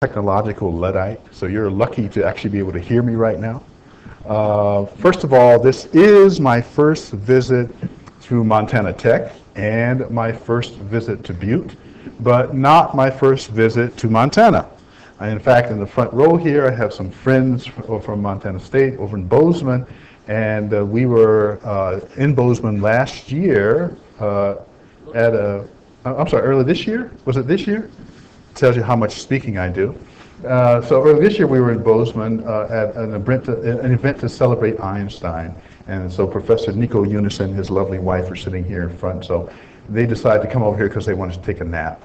technological Luddite, so you're lucky to actually be able to hear me right now. First of all, this is my first visit to Montana Tech and my first visit to Butte, but not my first visit to Montana. In fact, in the front row here, I have some friends from Montana State over in Bozeman, and we were in Bozeman last year earlier this year? Was it this year? Tells you how much speaking I do. So earlier this year we were in Bozeman at an event to celebrate Einstein. And so Professor Nico Eunice and his lovely wife are sitting here in front. So they decided to come over here because they wanted to take a nap.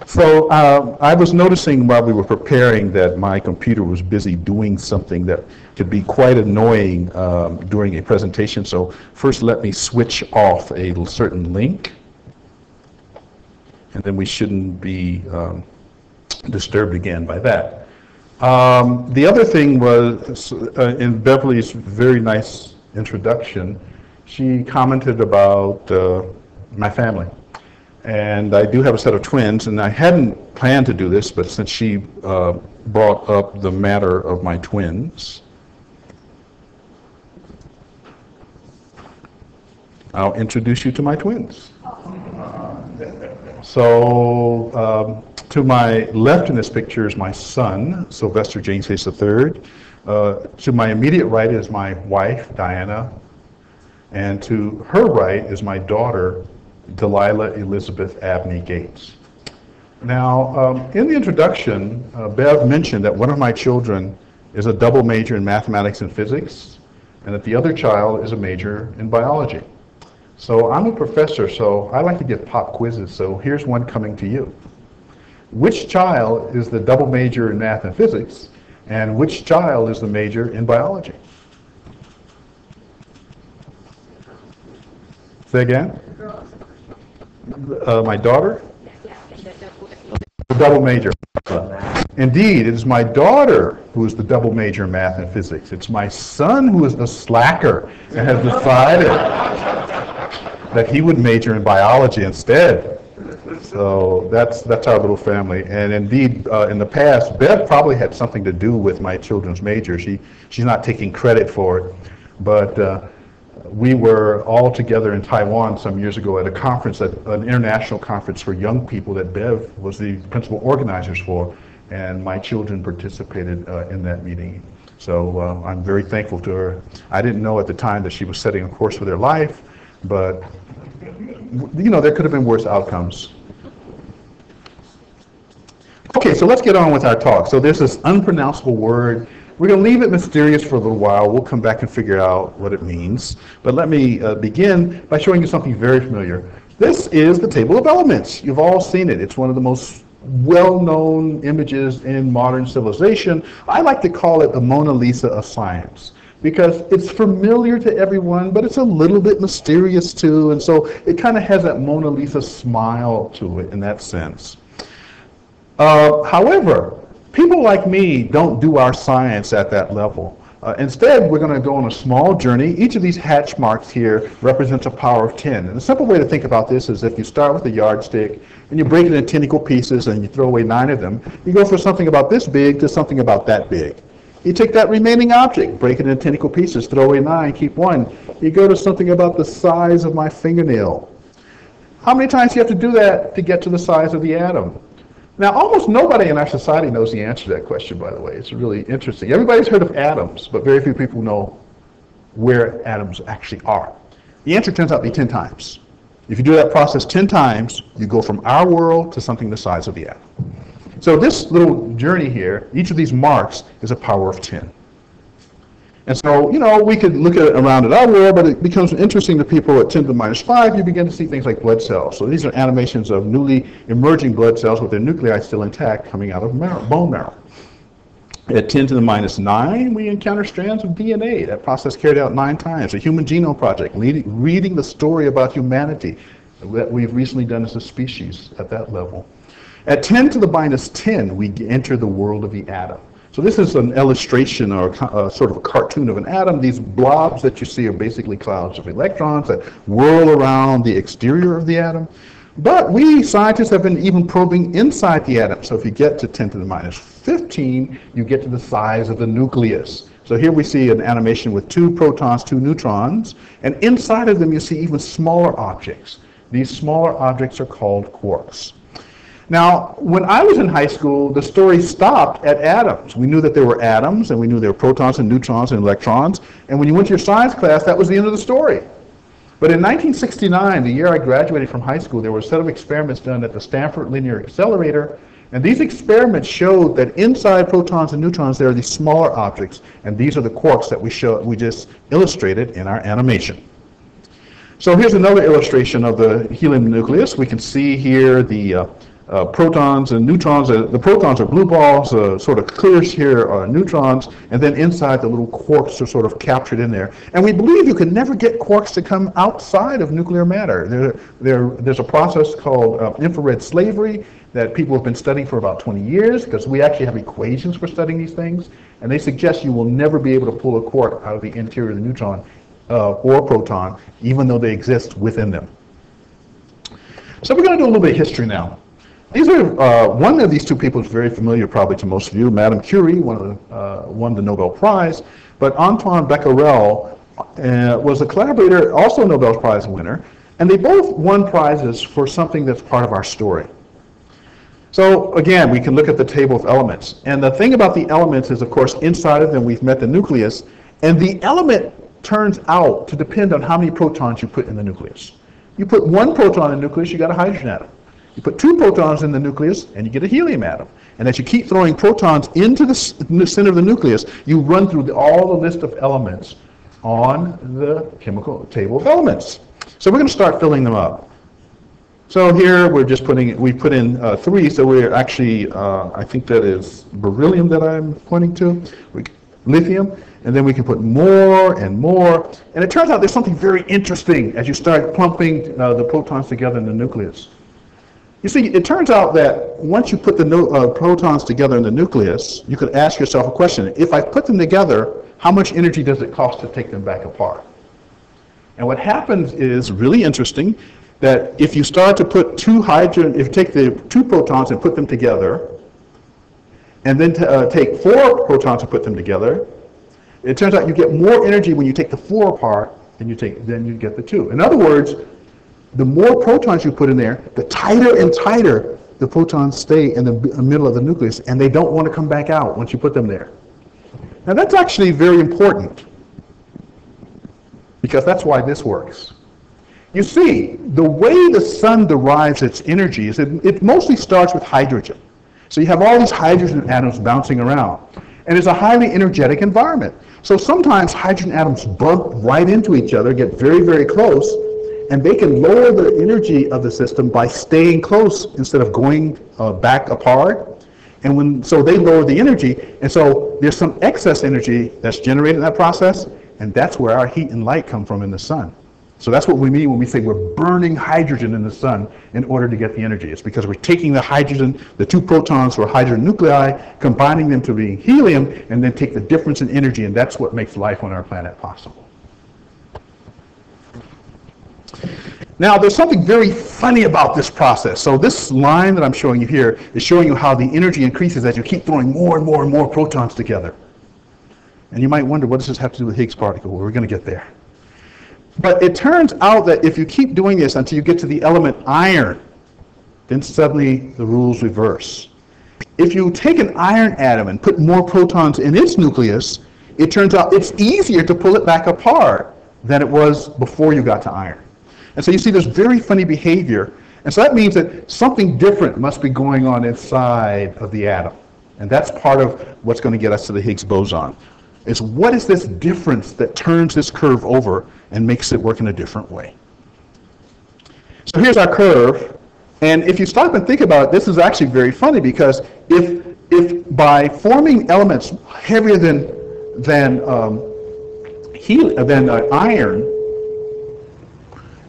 So I was noticing while we were preparing that my computer was busy doing something that could be quite annoying during a presentation. So first let me switch off a certain link, and then we shouldn't be disturbed again by that. The other thing was in Beverly's very nice introduction, she commented about my family. And I do have a set of twins, and I hadn't planned to do this, but since she brought up the matter of my twins, I'll introduce you to my twins. So to my left in this picture is my son, Sylvester James Hayes III. To my immediate right is my wife, Diana. And to her right is my daughter, Delilah Elizabeth Abney Gates. Now, in the introduction, Bev mentioned that one of my children is a double major in mathematics and physics, and that the other child is a major in biology. So I'm a professor, so I like to give pop quizzes, so here's one coming to you. Which child is the double major in math and physics, and which child is the major in biology? Say again? My daughter? The double major. Indeed, it is my daughter who is the double major in math and physics. It's my son who is the slacker and has decided that he would major in biology instead. So that's our little family. And indeed, in the past, Bev probably had something to do with my children's major. She's not taking credit for it, but we were all together in Taiwan some years ago at a conference, an international conference for young people that Bev was the principal organizers for, and my children participated in that meeting. So I'm very thankful to her. I didn't know at the time that she was setting a course for their life, but there could have been worse outcomes. Okay, so let's get on with our talk. So there's this unpronounceable word. We're going to leave it mysterious for a little while. We'll come back and figure out what it means. But let me begin by showing you something very familiar. This is the table of elements. You've all seen it. It's one of the most well-known images in modern civilization. I like to call it the Mona Lisa of science, because it's familiar to everyone, but it's a little bit mysterious too. And so it kind of has that Mona Lisa smile to it in that sense. However, people like me don't do our science at that level. Instead, we're going to go on a small journey. Each of these hatch marks here represents a power of 10. And the simple way to think about this is if you start with a yardstick and you break it into 10 equal pieces and you throw away 9 of them, you go from something about this big to something about that big. You take that remaining object, break it into 10 equal pieces, throw away 9, keep 1. You go to something about the size of my fingernail. How many times do you have to do that to get to the size of the atom? Now, almost nobody in our society knows the answer to that question, by the way. It's really interesting. Everybody's heard of atoms, but very few people know where atoms actually are. The answer turns out to be 10 times. If you do that process 10 times, you go from our world to something the size of the atom. So this little journey here, each of these marks is a power of 10. And so, we could look at it around at our world, but it becomes interesting to people at 10 to the minus 5, you begin to see things like blood cells. So these are animations of newly emerging blood cells with their nuclei still intact coming out of bone marrow. At 10 to the minus 9, we encounter strands of DNA. That process carried out 9 times. The Human Genome Project, reading the story about humanity that we've recently done as a species at that level. At 10 to the minus 10, we enter the world of the atom. So this is an illustration or sort of a cartoon of an atom. These blobs that you see are basically clouds of electrons that whirl around the exterior of the atom. But we scientists have been even probing inside the atom. So if you get to 10 to the minus 15, you get to the size of the nucleus. So here we see an animation with 2 protons, 2 neutrons, and inside of them you see even smaller objects. These smaller objects are called quarks. Now, when I was in high school, the story stopped at atoms. We knew that there were atoms, and we knew there were protons and neutrons and electrons, and when you went to your science class, that was the end of the story. But in 1969, the year I graduated from high school, there were a set of experiments done at the Stanford Linear Accelerator, and these experiments showed that inside protons and neutrons there are these smaller objects, and these are the quarks that we just illustrated in our animation. So here's another illustration of the helium nucleus. We can see here the protons and neutrons. The protons are blue balls, sort of clears here are neutrons, and then inside the little quarks are sort of captured in there. And we believe you can never get quarks to come outside of nuclear matter. There's a process called infrared slavery that people have been studying for about 20 years, because we actually have equations for studying these things, and they suggest you will never be able to pull a quark out of the interior of the neutron or proton, even though they exist within them. So we're going to do a little bit of history now. These are one of these two people is very familiar probably to most of you. Madame Curie won the Nobel Prize, but Antoine Becquerel was a collaborator, also a Nobel Prize winner, and they both won prizes for something that's part of our story. So again, we can look at the table of elements, and the thing about the elements is, of course, inside of them we've met the nucleus, and the element turns out to depend on how many protons you put in the nucleus. You put 1 proton in the nucleus, you got a hydrogen atom. You put 2 protons in the nucleus, and you get a helium atom. And as you keep throwing protons into the center of the nucleus, you run through all the list of elements on the chemical table of elements. So we're going to start filling them up. So here we put in 3, so we're actually, I think that is beryllium that I'm pointing to, lithium, and then we can put more and more. And it turns out there's something very interesting as you start clumping the protons together in the nucleus. You see, it turns out that once you put the protons together in the nucleus, you could ask yourself a question. If I put them together, how much energy does it cost to take them back apart? And what happens is really interesting, that if you start to put if you take the 2 protons and put them together, and then take 4 protons and put them together, it turns out you get more energy when you take the 4 apart than you get the 2. In other words, the more protons you put in there, the tighter and tighter the protons stay in the middle of the nucleus, and they don't want to come back out once you put them there. Now that's actually very important, because that's why this works. You see, the way the sun derives its energy is it mostly starts with hydrogen. So you have all these hydrogen atoms bouncing around, and it's a highly energetic environment. So sometimes hydrogen atoms bump right into each other, get very, very close, and they can lower the energy of the system by staying close instead of going back apart. And so they lower the energy, and so there's some excess energy that's generated in that process, and that's where our heat and light come from in the sun. So that's what we mean when we say we're burning hydrogen in the sun in order to get the energy. It's because we're taking the hydrogen, the 2 protons or hydrogen nuclei, combining them to be helium, and then take the difference in energy, and that's what makes life on our planet possible. Now, there's something very funny about this process. So this line that I'm showing you here is showing you how the energy increases as you keep throwing more and more and more protons together. And you might wonder, what does this have to do with Higgs particle? Well, we're going to get there. But it turns out that if you keep doing this until you get to the element iron, then suddenly the rules reverse. If you take an iron atom and put more protons in its nucleus, it turns out it's easier to pull it back apart than it was before you got to iron. And so you see there's very funny behavior. And so that means that something different must be going on inside of the atom. And that's part of what's going to get us to the Higgs boson. Is what is this difference that turns this curve over and makes it work in a different way? So here's our curve, and if you stop and think about it, this is actually very funny, because if by forming elements heavier than iron,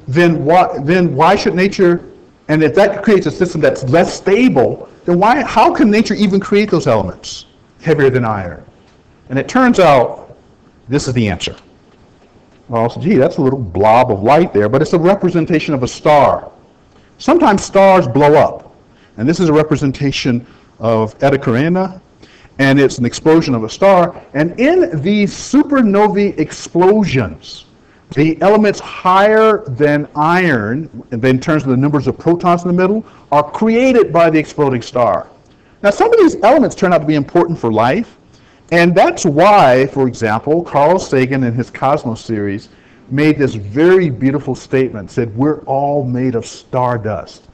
then why should nature, and if that creates a system that's less stable, then how can nature even create those elements? heavier than iron? And it turns out this is the answer. Well, gee, that's a little blob of light there, but it's a representation of a star. Sometimes stars blow up, and this is a representation of Eta Carinae, and it's an explosion of a star. And in these supernovae explosions, the elements higher than iron, in terms of the numbers of protons in the middle, are created by the exploding star. Now, some of these elements turn out to be important for life, and that's why, for example, Carl Sagan in his Cosmos series made this very beautiful statement, said, we're all made of stardust.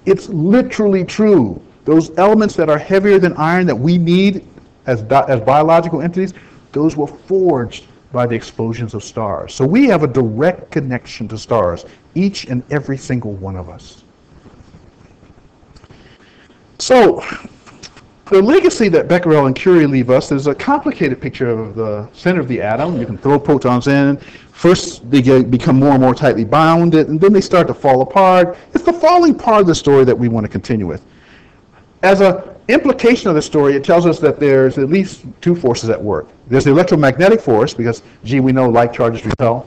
It's literally true. Those elements that are heavier than iron that we need as biological entities, those were forged by the explosions of stars. So we have a direct connection to stars, each and every single one of us. So the legacy that Becquerel and Curie leave us is a complicated picture of the center of the atom. You can throw protons in. First, they become more and more tightly bounded, and then they start to fall apart. It's the falling part of the story that we want to continue with. As an implication of the story, it tells us that there's at least two forces at work. There's the electromagnetic force, because, gee, we know like charges repel.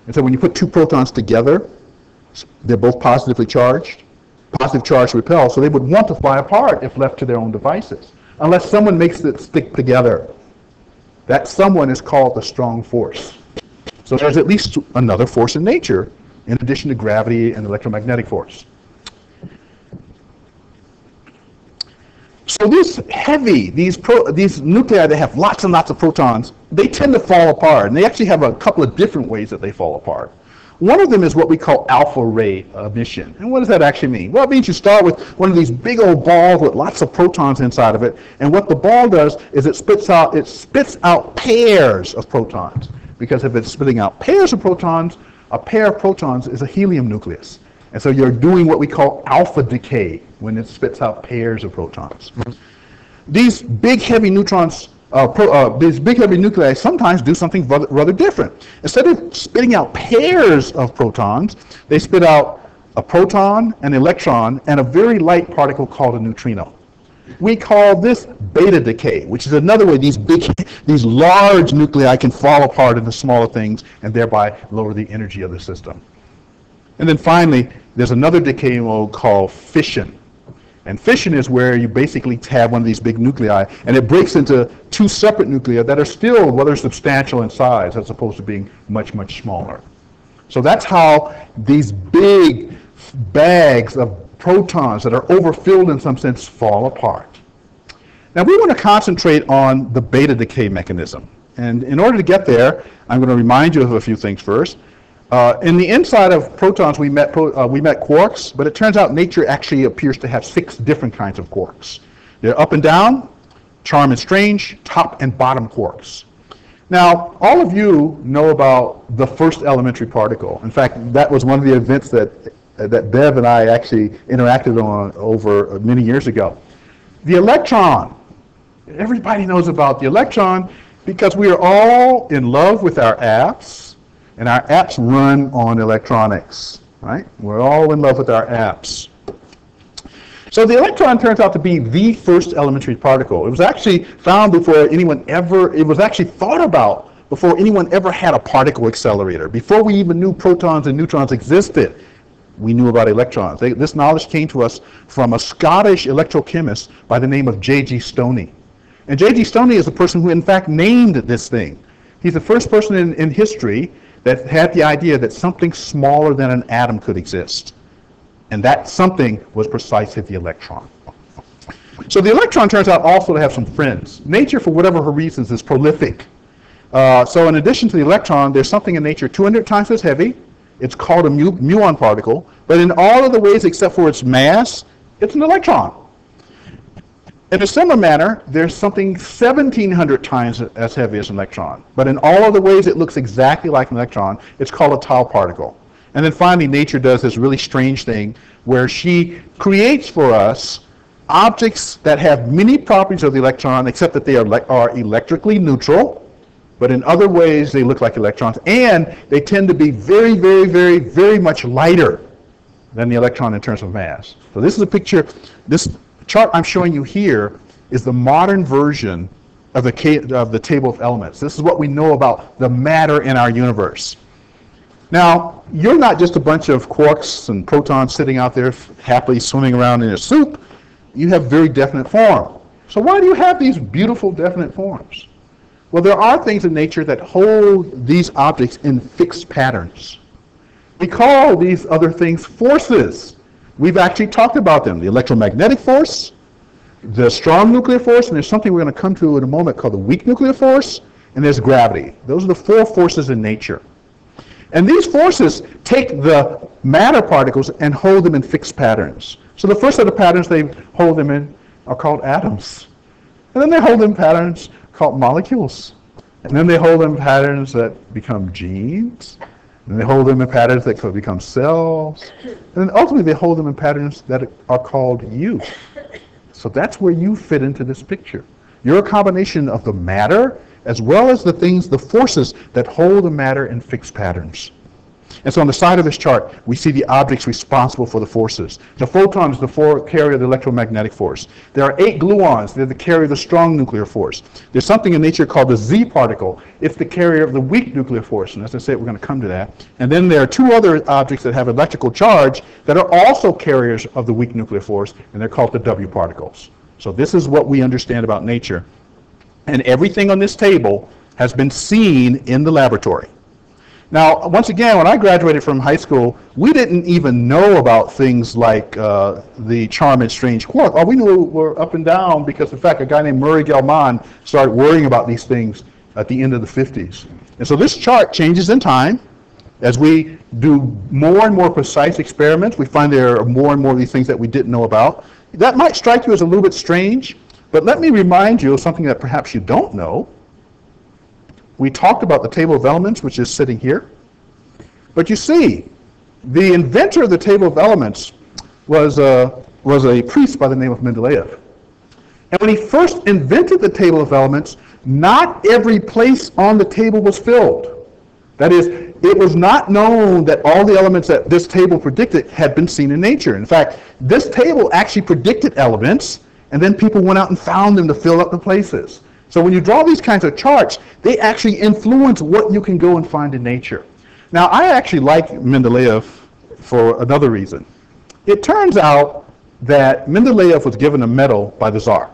And so when you put two protons together, they're both positively charged. Positive charge repel, so they would want to fly apart if left to their own devices, unless someone makes it stick together. That someone is called the strong force. So there's at least another force in nature, in addition to gravity and electromagnetic force. So these nuclei that have lots and lots of protons, they tend to fall apart, and they actually have a couple of different ways that they fall apart. One of them is what we call alpha ray emission. And what does that actually mean? Well, it means you start with one of these big old balls with lots of protons inside of it, and what the ball does is it spits out pairs of protons. Because if it's spitting out pairs of protons, a pair of protons is a helium nucleus. And so you're doing what we call alpha decay when it spits out pairs of protons. These big heavy neutrons, these big heavy nuclei sometimes do something rather different. Instead of spitting out pairs of protons, they spit out a proton, an electron, and a very light particle called a neutrino. We call this beta decay, which is another way these large nuclei can fall apart into smaller things and thereby lower the energy of the system. And then finally, there's another decay mode called fission. And fission is where you basically have one of these big nuclei, and it breaks into two separate nuclei that are still rather substantial in size as opposed to being much, much smaller. So that's how these big bags of protons that are overfilled in some sense fall apart. Now we want to concentrate on the beta decay mechanism. And in order to get there, I'm going to remind you of a few things first. In the inside of protons, we met quarks, but it turns out nature actually appears to have 6 different kinds of quarks. They're up and down, charm and strange, top and bottom quarks. Now, all of you know about the first elementary particle. In fact, that was one of the events that Bev and I actually interacted on over many years ago. The electron. Everybody knows about the electron because we are all in love with our apps. And our apps run on electronics, right? We're all in love with our apps. So the electron turns out to be the first elementary particle. It was actually found before anyone ever, it was actually thought about before anyone ever had a particle accelerator. Before we even knew protons and neutrons existed, we knew about electrons. This knowledge came to us from a Scottish electrochemist by the name of J.G. Stoney. And J.G. Stoney is the person who in fact named this thing. He's the first person in history that had the idea that something smaller than an atom could exist. And that something was precisely the electron. So the electron turns out also to have some friends. Nature, for whatever her reasons, is prolific. So in addition to the electron, there's something in nature 200 times as heavy. It's called a muon particle. But in all of the ways except for its mass, it's an electron. In a similar manner, there's something 1,700 times as heavy as an electron. But in all of the ways it looks exactly like an electron, it's called a tau particle. And then finally, nature does this really strange thing where she creates for us objects that have many properties of the electron, except that they are electrically neutral. But in other ways, they look like electrons. And they tend to be very, very, very, very much lighter than the electron in terms of mass. So this is a picture. This chart I'm showing you here is the modern version of the table of elements. This is what we know about the matter in our universe. Now, you're not just a bunch of quarks and protons sitting out there happily swimming around in a soup. You have very definite form. So why do you have these beautiful definite forms? Well, there are things in nature that hold these objects in fixed patterns. We call these other things forces. We've actually talked about them. The electromagnetic force, the strong nuclear force, and there's something we're going to come to in a moment called the weak nuclear force, and there's gravity. Those are the four forces in nature. And these forces take the matter particles and hold them in fixed patterns. So the first set of patterns they hold them in are called atoms. And then they hold them in patterns called molecules. And then they hold them in patterns that become genes. And then they hold them in patterns that could become cells. And then ultimately they hold them in patterns that are called you. So that's where you fit into this picture. You're a combination of the matter as well as the things, the forces that hold the matter in fixed patterns. And so on the side of this chart, we see the objects responsible for the forces. The photon is the carrier of the electromagnetic force. There are 8 gluons. They're the carrier of the strong nuclear force. There's something in nature called the Z particle. It's the carrier of the weak nuclear force. And as I said, we're going to come to that. And then there are 2 other objects that have electrical charge that are also carriers of the weak nuclear force, and they're called the W particles. So this is what we understand about nature. And everything on this table has been seen in the laboratory. Now, once again, when I graduated from high school, we didn't even know about things like the charm and strange quark. All we knew were up and down because, in fact, a guy named Murray Gell-Mann started worrying about these things at the end of the 50s. And so this chart changes in time. As we do more and more precise experiments, we find there are more and more of these things that we didn't know about. That might strike you as a little bit strange, but let me remind you of something that perhaps you don't know. We talked about the table of elements, which is sitting here. But you see, the inventor of the table of elements was a priest by the name of Mendeleev. And when he first invented the table of elements, not every place on the table was filled. That is, it was not known that all the elements that this table predicted had been seen in nature. In fact, this table actually predicted elements, and then people went out and found them to fill up the places. So when you draw these kinds of charts, they actually influence what you can go and find in nature. Now, I actually like Mendeleev for another reason. It turns out that Mendeleev was given a medal by the Tsar.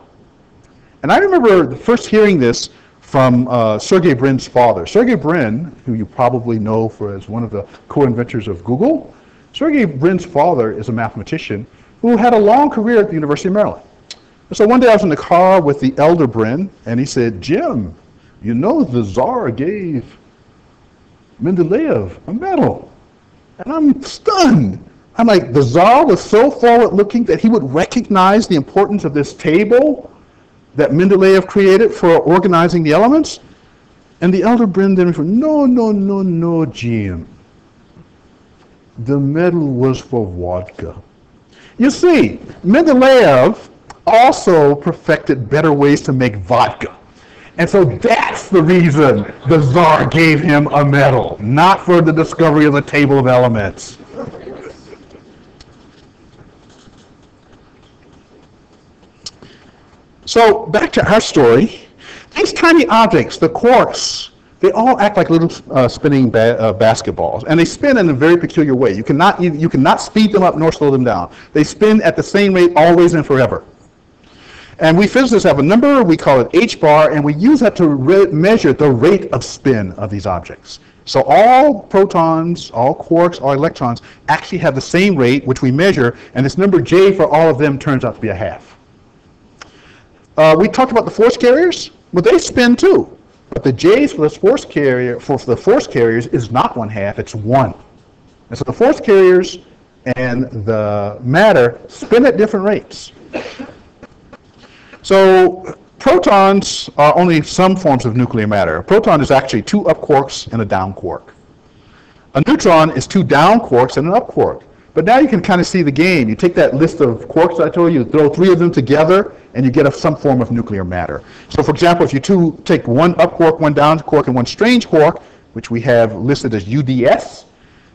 And I remember first hearing this from Sergey Brin's father. Sergey Brin, who you probably know as one of the co-inventors of Google, Sergey Brin's father is a mathematician who had a long career at the University of Maryland. So one day I was in the car with the elder Brin, and he said, "Jim, you know the Tsar gave Mendeleev a medal." And I'm stunned. I'm like, the Tsar was so forward-looking that he would recognize the importance of this table that Mendeleev created for organizing the elements? And the elder Brin then said, no, Jim. The medal was for vodka. You see, Mendeleev also perfected better ways to make vodka. And so that's the reason the Tsar gave him a medal, not for the discovery of the table of elements. So back to our story. These tiny objects, the quarks, they all act like little spinning basketballs, and they spin in a very peculiar way. You cannot speed them up nor slow them down. They spin at the same rate always and forever. And we physicists have a number, we call it h bar, and we use that to measure the rate of spin of these objects. So all protons, all quarks, all electrons actually have the same rate, which we measure, and this number j for all of them turns out to be a half. We talked about the force carriers. Well, they spin too. But the j's for the force carriers is not 1/2, it's 1. And so the force carriers and the matter spin at different rates. So protons are only some forms of nuclear matter. A proton is actually 2 up quarks and a down quark. A neutron is 2 down quarks and an up quark. But now you can kind of see the game. You take that list of quarks I told you, throw 3 of them together, and you get some form of nuclear matter. So for example, if you take 1 up quark, 1 down quark, and 1 strange quark, which we have listed as UDS,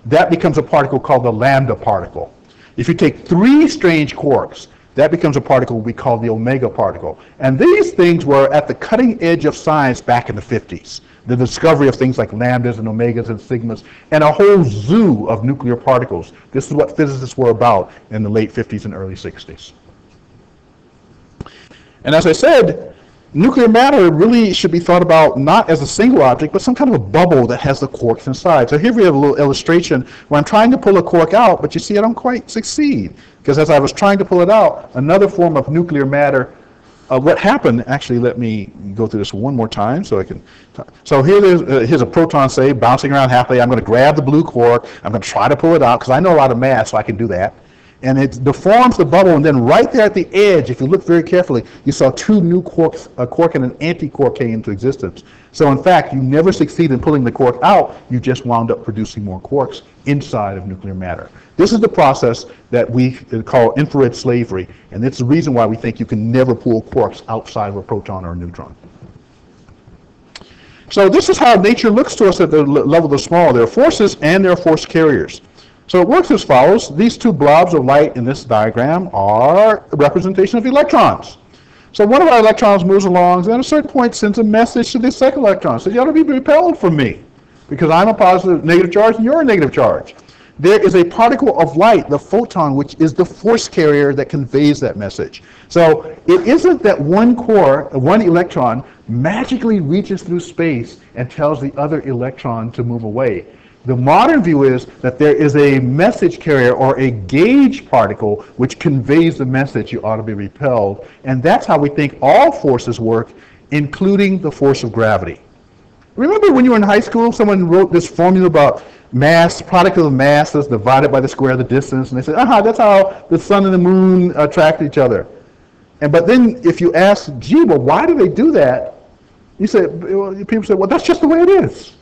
that becomes a particle called the lambda particle. If you take 3 strange quarks, that becomes a particle we call the omega particle. And these things were at the cutting edge of science back in the 50s. The discovery of things like lambdas and omegas and sigmas, and a whole zoo of nuclear particles. This is what physicists were about in the late 50s and early 60s. And as I said, nuclear matter really should be thought about not as a single object, but some kind of a bubble that has the quarks inside. So here we have a little illustration where I'm trying to pull a quark out, but you see I don't quite succeed. Because as I was trying to pull it out, another form of nuclear matter, what happened, actually let me go through this one more time so I can, so here's a proton, say, bouncing around happily. I'm going to grab the blue quark, I'm going to try to pull it out, because I know a lot of math, so I can do that. And it deforms the bubble, and then right there at the edge, if you look very carefully, you saw two new quarks, a quark and an anti-quark came into existence. So in fact, you never succeed in pulling the quark out, you just wound up producing more quarks inside of nuclear matter. This is the process that we call infrared slavery, and it's the reason why we think you can never pull quarks outside of a proton or a neutron. So this is how nature looks to us at the level of the small. There are forces and there are force carriers. So it works as follows. These two blobs of light in this diagram are a representation of electrons. So one of our electrons moves along, and at a certain point sends a message to the second electron. So you ought to be repelled from me, because I'm a positive negative charge and you're a negative charge. There is a particle of light, the photon, which is the force carrier that conveys that message. So it isn't that one electron magically reaches through space and tells the other electron to move away. The modern view is that there is a message carrier or a gauge particle which conveys the message you ought to be repelled. And that's how we think all forces work, including the force of gravity. Remember when you were in high school, someone wrote this formula about mass, product of the masses divided by the square of the distance, and they said, that's how the sun and the moon attract each other. But then if you ask, gee, well, why do they do that? People say, well, that's just the way it is.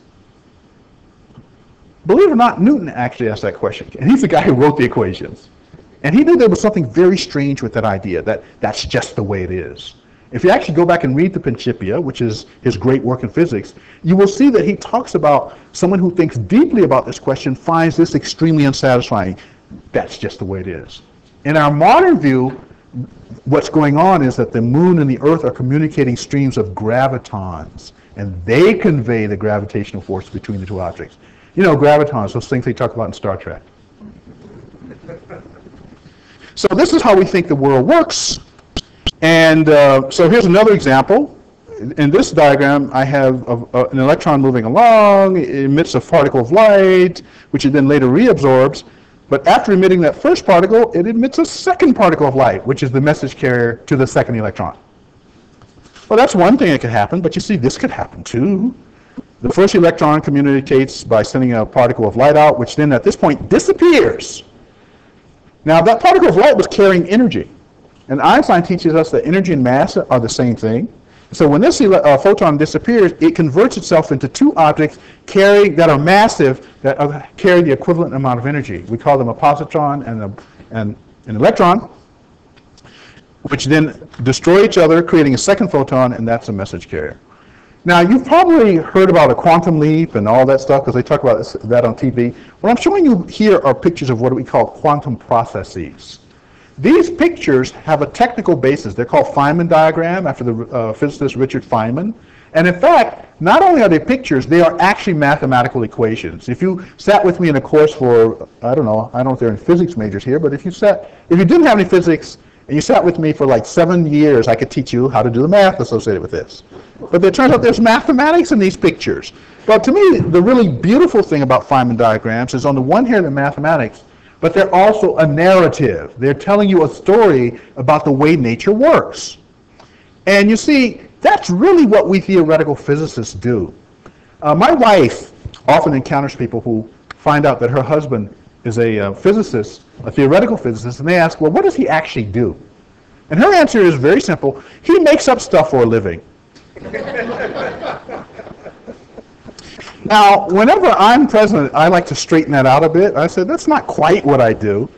Believe it or not, Newton actually asked that question, and he's the guy who wrote the equations. And he knew there was something very strange with that idea, that that's just the way it is. If you actually go back and read the Principia, which is his great work in physics, you will see that he talks about someone who thinks deeply about this question finds this extremely unsatisfying. That's just the way it is. In our modern view, what's going on is that the moon and the earth are communicating streams of gravitons, and they convey the gravitational force between the two objects. You know, gravitons, those things they talk about in Star Trek. So this is how we think the world works. And so here's another example. In this diagram, I have an electron moving along. It emits a particle of light, which it then later reabsorbs. But after emitting that first particle, it emits a second particle of light, which is the message carrier to the second electron. Well, that's one thing that could happen, but you see, this could happen too. The first electron communicates by sending a particle of light out, which then at this point disappears. Now, that particle of light was carrying energy. And Einstein teaches us that energy and mass are the same thing. So when this photon disappears, it converts itself into two objects that are massive, that carry the equivalent amount of energy. We call them a positron and an electron, which then destroy each other, creating a second photon, and that's a message carrier. Now, you've probably heard about a quantum leap and all that stuff, because they talk about that on TV. What I'm showing you here are pictures of what we call quantum processes. These pictures have a technical basis. They're called Feynman diagram, after the physicist Richard Feynman. And in fact, not only are they pictures, they are actually mathematical equations. If you sat with me in a course for, I don't know if there are any physics majors here, but if you didn't have any physics, and you sat with me for like 7 years, I could teach you how to do the math associated with this. But it turns out there's mathematics in these pictures. But to me, the really beautiful thing about Feynman diagrams is on the one hand, they're mathematics, but they're also a narrative. They're telling you a story about the way nature works. And you see, that's really what we theoretical physicists do. My wife often encounters people who find out that her husband is a physicist, a theoretical physicist, and they ask, well, what does he actually do? And her answer is very simple. He makes up stuff for a living. Now, whenever I'm president, I like to straighten that out a bit. I said, that's not quite what I do.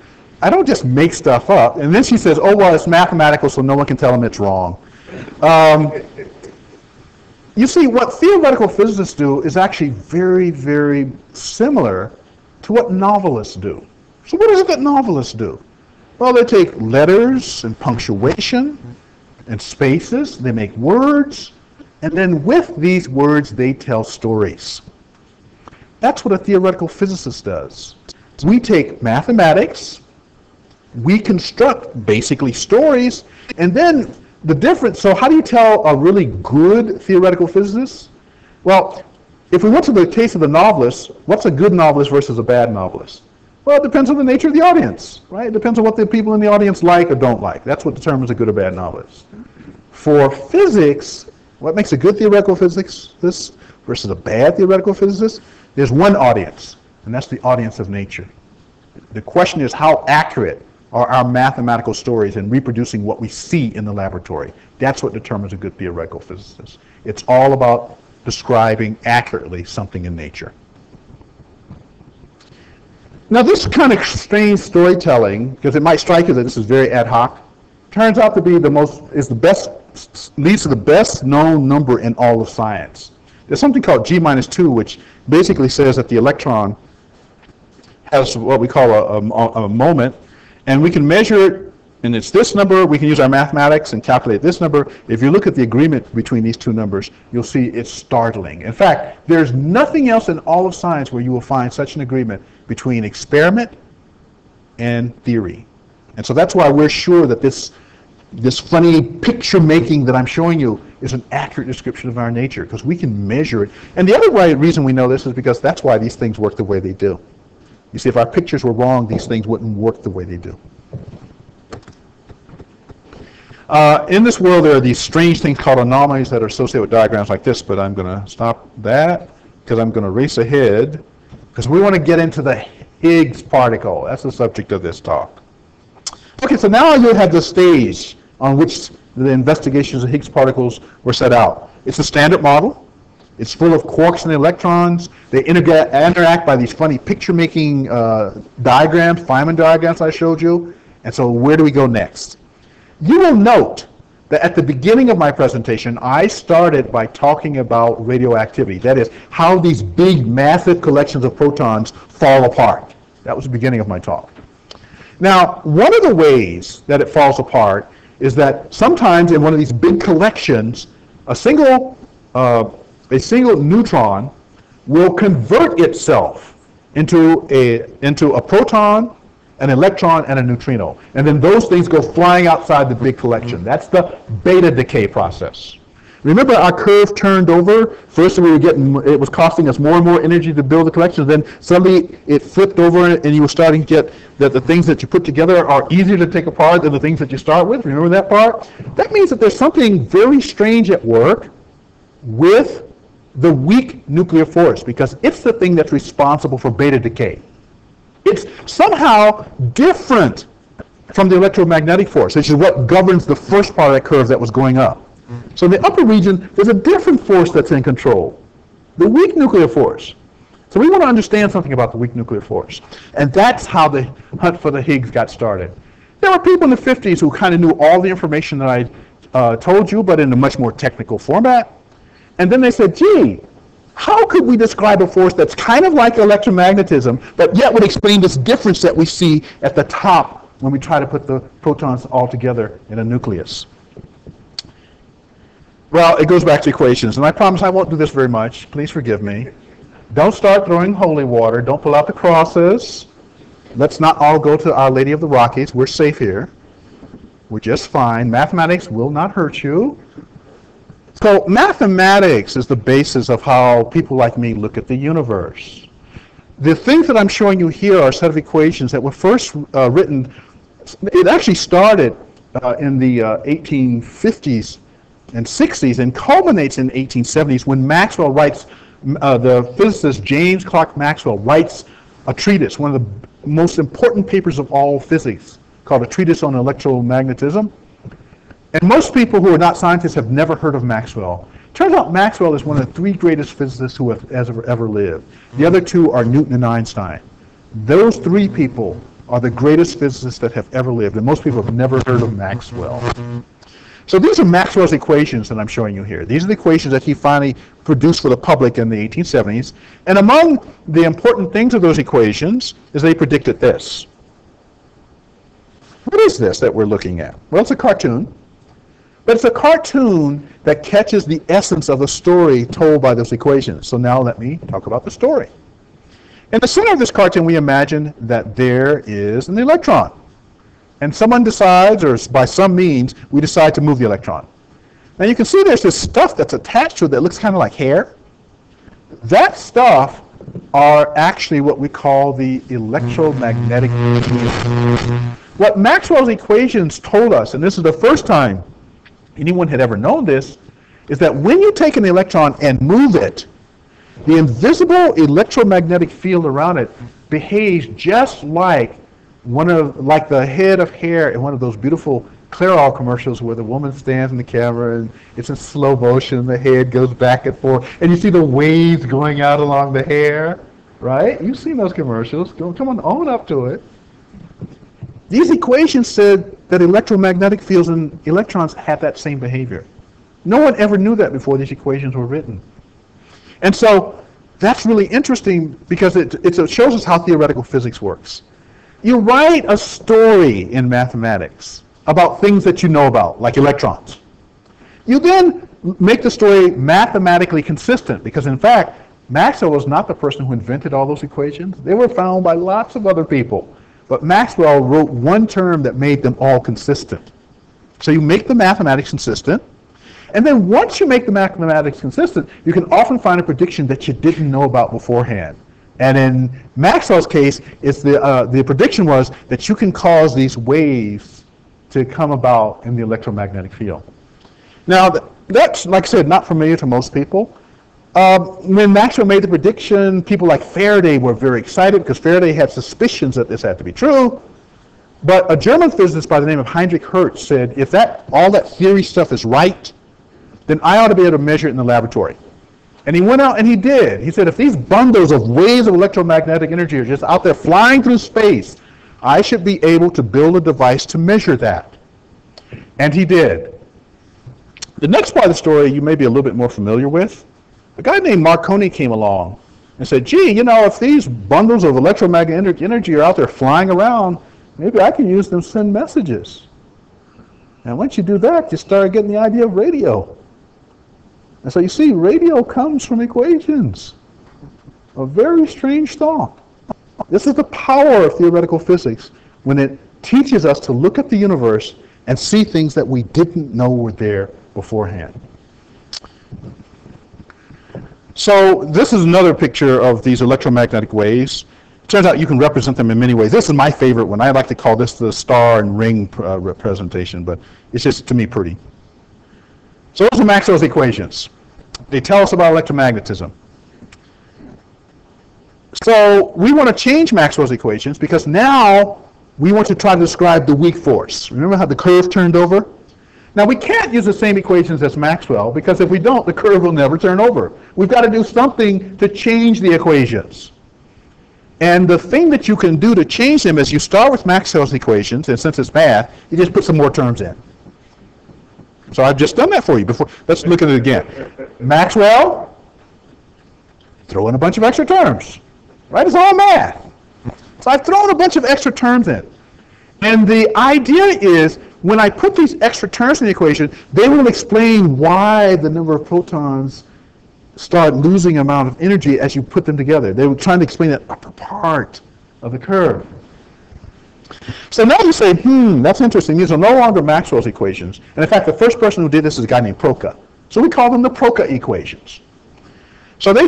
I don't just make stuff up. And then she says, oh, well, it's mathematical, so no one can tell him it's wrong. You see, what theoretical physicists do is actually very, very similar to what novelists do. So what is it that novelists do? Well, they take letters and punctuation and spaces, they make words, and then with these words they tell stories. That's what a theoretical physicist does. We take mathematics, we construct basically stories, and then the difference, so how do you tell a really good theoretical physicist? Well, if we went to the case of the novelist, what's a good novelist versus a bad novelist? Well, it depends on the nature of the audience, right? It depends on what the people in the audience like or don't like. That's what determines a good or bad novelist. For physics, what makes a good theoretical physicist versus a bad theoretical physicist? There's one audience, and that's the audience of nature. The question is, how accurate are our mathematical stories in reproducing what we see in the laboratory? That's what determines a good theoretical physicist. It's all about describing accurately something in nature. Now, this kind of strange storytelling, because it might strike you that this is very ad hoc, turns out to be leads to the best known number in all of science. There's something called G-2, which basically says that the electron has what we call a moment, and we can measure it, and it's this number. We can use our mathematics and calculate this number. If you look at the agreement between these two numbers, you'll see it's startling. In fact, there's nothing else in all of science where you will find such an agreement between experiment and theory. And so that's why we're sure that this funny picture making that I'm showing you is an accurate description of our nature, because we can measure it. And the other reason we know this is because that's why these things work the way they do. You see, if our pictures were wrong, these things wouldn't work the way they do. In this world, there are these strange things called anomalies that are associated with diagrams like this, but I'm going to stop that because I'm going to race ahead, because we want to get into the Higgs particle. That's the subject of this talk. Okay, so now you have the stage on which the investigations of Higgs particles were set out. It's a standard model. It's full of quarks and electrons. They interact by these funny picture-making diagrams, Feynman diagrams I showed you. And so where do we go next? You will note that at the beginning of my presentation, I started by talking about radioactivity. That is, how these big, massive collections of protons fall apart. That was the beginning of my talk. Now, one of the ways that it falls apart is that sometimes in one of these big collections, a single neutron will convert itself into a proton, an electron, and a neutrino. And then those things go flying outside the big collection. That's the beta decay process. Remember, our curve turned over. First, it was costing us more and more energy to build the collection. Then suddenly it flipped over, and you were starting to get that the things that you put together are easier to take apart than the things that you start with. Remember that part? That means that there's something very strange at work with the weak nuclear force, because it's the thing that's responsible for beta decay. It's somehow different from the electromagnetic force, which is what governs the first part of that curve that was going up. So in the upper region, there's a different force that's in control, the weak nuclear force. So we want to understand something about the weak nuclear force. And that's how the hunt for the Higgs got started. There were people in the 50s who kind of knew all the information that I told you, but in a much more technical format. And then they said, gee, how could we describe a force that's kind of like electromagnetism, but yet would explain this difference that we see at the top when we try to put the protons all together in a nucleus? Well, it goes back to equations, and I promise I won't do this very much. Please forgive me. Don't start throwing holy water. Don't pull out the crosses. Let's not all go to Our Lady of the Rockies. We're safe here. We're just fine. Mathematics will not hurt you. So mathematics is the basis of how people like me look at the universe. The things that I'm showing you here are a set of equations that were first written. It actually started in the 1850s and 60s and culminates in the 1870s when Maxwell writes, the physicist James Clerk Maxwell writes a treatise, one of the most important papers of all physics, called A Treatise on Electromagnetism. And most people who are not scientists have never heard of Maxwell. Turns out Maxwell is one of the three greatest physicists who have ever lived. The other two are Newton and Einstein. Those three people are the greatest physicists that have ever lived, and most people have never heard of Maxwell. So these are Maxwell's equations that I'm showing you here. These are the equations that he finally produced for the public in the 1870s. And among the important things of those equations is they predicted this. What what is this that we're looking at? Well, it's a cartoon. But it's a cartoon that catches the essence of the story told by those equations. So now let me talk about the story. In the center of this cartoon, we imagine that there is an electron. And someone decides, or by some means, we decide to move the electron. Now you can see there's this stuff that's attached to it that looks kind of like hair. That stuff are actually what we call the electromagnetic field. What Maxwell's equations told us, and this is the first time anyone had ever known this, is that when you take an electron and move it, the invisible electromagnetic field around it behaves just like the head of hair in one of those beautiful Clairol commercials where the woman stands in the camera and it's in slow motion, the head goes back and forth, and you see the waves going out along the hair, right? You've seen those commercials. Come on, own up to it. These equations said that electromagnetic fields and electrons have that same behavior. No one ever knew that before these equations were written. And so that's really interesting because it shows us how theoretical physics works. You write a story in mathematics about things that you know about, like electrons. You then make the story mathematically consistent because, in fact, Maxwell was not the person who invented all those equations. They were found by lots of other people. But Maxwell wrote one term that made them all consistent. So you make the mathematics consistent, and then once you make the mathematics consistent, you can often find a prediction that you didn't know about beforehand. And in Maxwell's case, the prediction was that you can cause these waves to come about in the electromagnetic field. Now, that's, like I said, not familiar to most people. When Maxwell made the prediction, people like Faraday were very excited because Faraday had suspicions that this had to be true. But a German physicist by the name of Heinrich Hertz said, if all that theory stuff is right, then I ought to be able to measure it in the laboratory. And he went out and he did. He said, if these bundles of waves of electromagnetic energy are just out there flying through space, I should be able to build a device to measure that. And he did. The next part of the story you may be a little bit more familiar with. A guy named Marconi came along and said, gee, if these bundles of electromagnetic energy are out there flying around, maybe I can use them to send messages. And once you do that, you start getting the idea of radio. And so you see, radio comes from equations. A very strange thought. This is the power of theoretical physics when it teaches us to look at the universe and see things that we didn't know were there beforehand. So this is another picture of these electromagnetic waves. It turns out you can represent them in many ways. This is my favorite one. I like to call this the star and ring representation, but it's just, to me, pretty. So those are Maxwell's equations. They tell us about electromagnetism. So we want to change Maxwell's equations because now we want to try to describe the weak force. Remember how the curve turned over? Now we can't use the same equations as Maxwell because if we don't, the curve will never turn over. We've got to do something to change the equations. And the thing that you can do to change them is you start with Maxwell's equations, and since it's math, you just put some more terms in. So I've just done that for you before. Let's look at it again. Maxwell, throw in a bunch of extra terms. Right? It's all math. So I've thrown a bunch of extra terms in. And the idea is when I put these extra terms in the equation, they will explain why the number of protons start losing amount of energy as you put them together. They were trying to explain that upper part of the curve. So now you say, that's interesting. These are no longer Maxwell's equations. And in fact, the first person who did this is a guy named Proca. So we call them the Proca equations. So they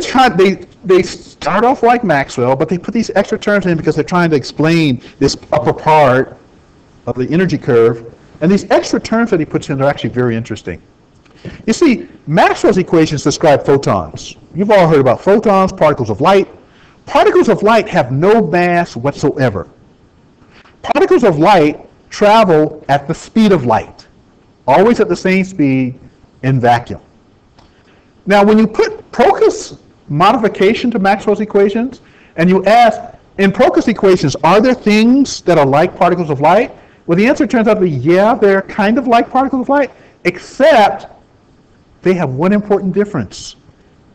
start off like Maxwell, but they put these extra terms in because they're trying to explain this upper part of the energy curve. And these extra terms that he puts in are actually very interesting. You see, Maxwell's equations describe photons. You've all heard about photons, particles of light. Particles of light have no mass whatsoever. Particles of light travel at the speed of light, always at the same speed in vacuum. Now, when you put Proca's modification to Maxwell's equations, and you ask, in Proca's equations, are there things that are like particles of light? Well, the answer turns out to be, yeah, they're kind of like particles of light, except they have one important difference.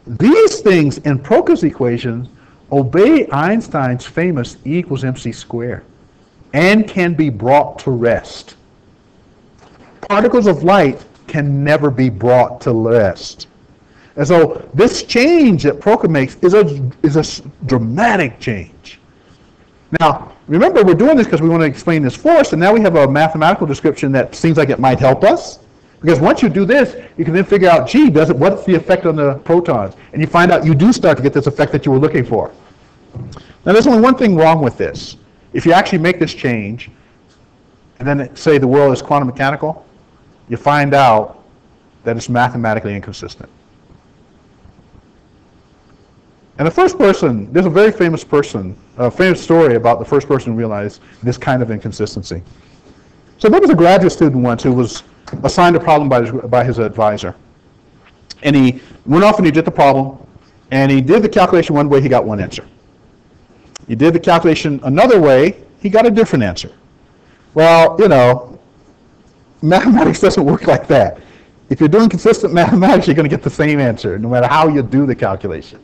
These things in Proca's equations obey Einstein's famous E equals mc squared. and can be brought to rest. Particles of light can never be brought to rest. And so this change that Procol makes is a dramatic change. Now, remember, we're doing this because we want to explain this force, and now we have a mathematical description that seems like it might help us. Because once you do this, you can then figure out, gee, what's the effect on the protons? And you find out you do start to get this effect that you were looking for. Now, there's only one thing wrong with this. If you actually make this change, and then say the world is quantum mechanical, you find out that it's mathematically inconsistent. And the first person, there's a very famous person, a famous story about the first person who realized this kind of inconsistency. So there was a graduate student once who was assigned a problem by his advisor. And he went off and he did the problem, and he did the calculation one way, he got one answer. He did the calculation another way, he got a different answer. Well, you know, mathematics doesn't work like that. If you're doing consistent mathematics, you're going to get the same answer, no matter how you do the calculation.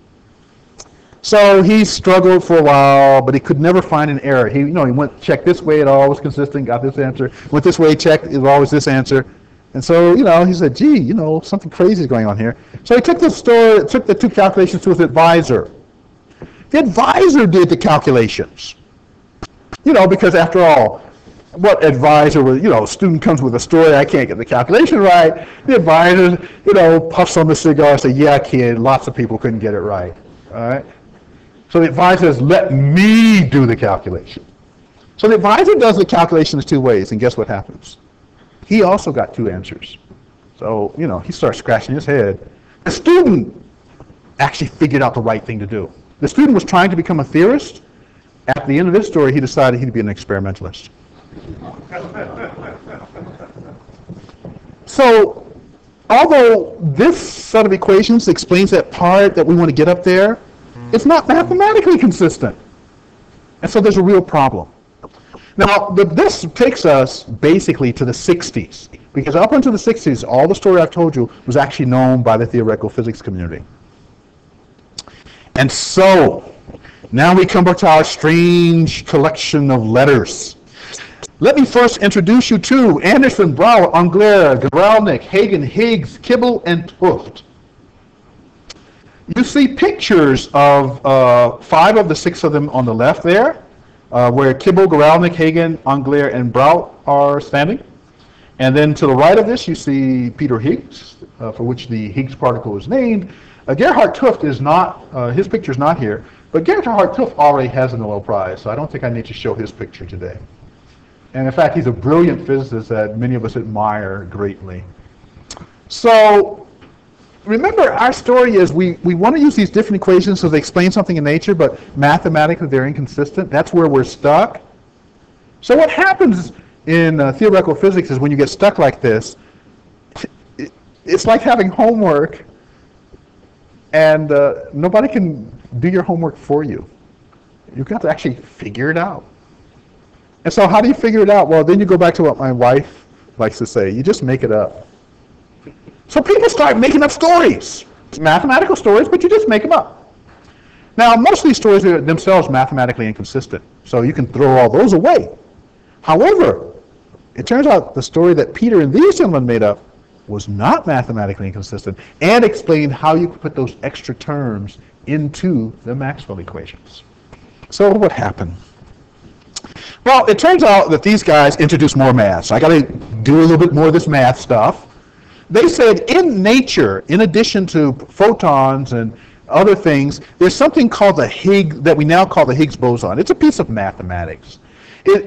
So he struggled for a while, but he could never find an error. He went checked this way, it always consistent, got this answer. Went this way, checked, it was always this answer. And so, he said, gee, something crazy is going on here. So he took the two calculations to his advisor. The advisor did the calculations. Because after all, what advisor would, student comes with a story, I can't get the calculation right. The advisor, puffs on the cigar and says, yeah, kid, lots of people couldn't get it right. All right? So the advisor says, let me do the calculation. So the advisor does the calculations two ways, and guess what happens? He also got two answers. So, he starts scratching his head. The student actually figured out the right thing to do. The student was trying to become a theorist. At the end of this story, he decided he'd be an experimentalist. So, although this set of equations explains that part that we want to get up there, it's not mathematically consistent. And so there's a real problem. Now, this takes us basically to the 60s, because up until the 60s, all the story I've told you was actually known by the theoretical physics community. And so, now we come back to our strange collection of letters. Let me first introduce you to Anderson, Brouwer, Englert, Guralnik, Hagen, Higgs, Kibble, and 't Hooft. You see pictures of 5 of the 6 of them on the left there, where Kibble, Guralnik, Hagen, Englert, and Brouwer are standing. And then to the right of this, you see Peter Higgs, for which the Higgs particle is named. Gerhard 't Hooft is not, his picture is not here, but Gerhard 't Hooft already has a Nobel Prize, so I don't think I need to show his picture today. And in fact, he's a brilliant physicist that many of us admire greatly. So, remember, our story is we want to use these different equations so they explain something in nature, but mathematically they're inconsistent. That's where we're stuck. So what happens in theoretical physics is when you get stuck like this, it's like having homework and nobody can do your homework for you. You've got to actually figure it out. And so how do you figure it out? Well, then you go back to what my wife likes to say. You just make it up. So people start making up stories. It's mathematical stories, but you just make them up. Now, most of these stories are themselves mathematically inconsistent, so you can throw all those away. However, it turns out the story that Peter and these gentlemen made up was not mathematically inconsistent and explained how you could put those extra terms into the Maxwell equations. So what happened? Well, it turns out that these guys introduced more math, so I got to do a little bit more of this math stuff. They said in nature, in addition to photons and other things, there's something called the Higgs, that we now call the Higgs boson. It's a piece of mathematics.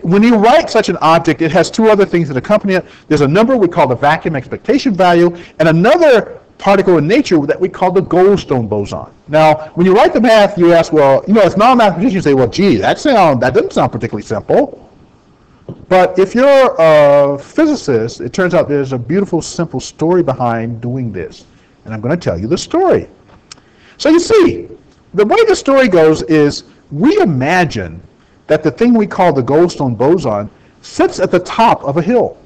When you write such an object, it has two other things that accompany it. There's a number we call the vacuum expectation value, and another particle in nature that we call the Goldstone boson. Now, when you write the math, you ask, well, as non-mathematicians, you say, well, gee, that doesn't sound particularly simple. But if you're a physicist, it turns out there's a beautiful, simple story behind doing this. And I'm going to tell you the story. So you see, the way the story goes is we imagine that the thing we call the Goldstone boson sits at the top of a hill.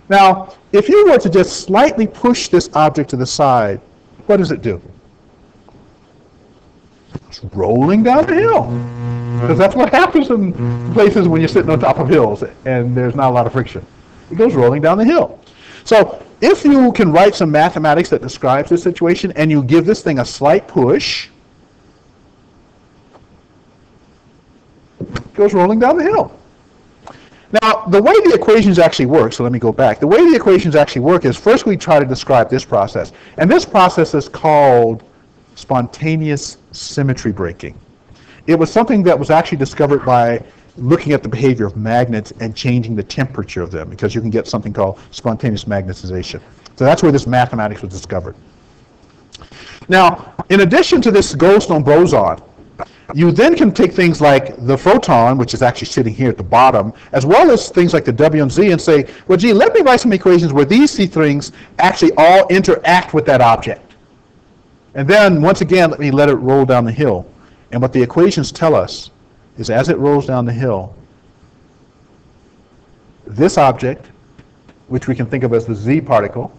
Now, if you were to just slightly push this object to the side, what does it do? It's rolling down the hill. because that's what happens in places when you're sitting on top of hills and there's not a lot of friction. It goes rolling down the hill. So if you can write some mathematics that describes this situation and you give this thing a slight push, it goes rolling down the hill. Now, the way the equations actually work, so let me go back. The way the equations actually work is first we try to describe this process. And this process is called spontaneous symmetry breaking. It was something that was actually discovered by looking at the behavior of magnets and changing the temperature of them, because you can get something called spontaneous magnetization. So that's where this mathematics was discovered. Now, in addition to this Goldstone boson, you then can take things like the photon, which is actually sitting here at the bottom, as well as things like the W and Z, and say, well, gee, let me write some equations where these C things actually all interact with that object. And then, once again, let me let it roll down the hill. And what the equations tell us is as it rolls down the hill, this object, which we can think of as the Z particle,